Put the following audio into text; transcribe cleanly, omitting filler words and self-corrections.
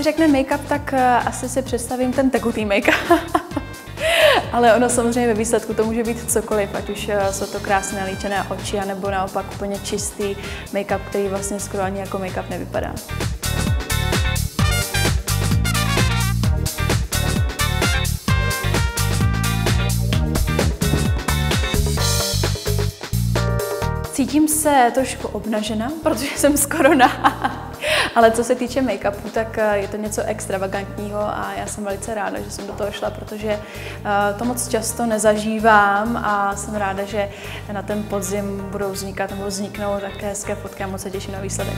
řekne make-up, tak asi si představím ten tekutý make-up. Ale ono samozřejmě ve výsledku to může být cokoliv, ať už jsou to krásně nalíčené oči, anebo naopak úplně čistý make-up, který vlastně skoro ani jako make-up nevypadá. Cítím se trošku obnažena, protože jsem skoro nahá. Ale co se týče make-upu, tak je to něco extravagantního a já jsem velice ráda, že jsem do toho šla, protože to moc často nezažívám a jsem ráda, že na ten podzim budou vzniknout také hezké fotky a moc se těším na výsledek.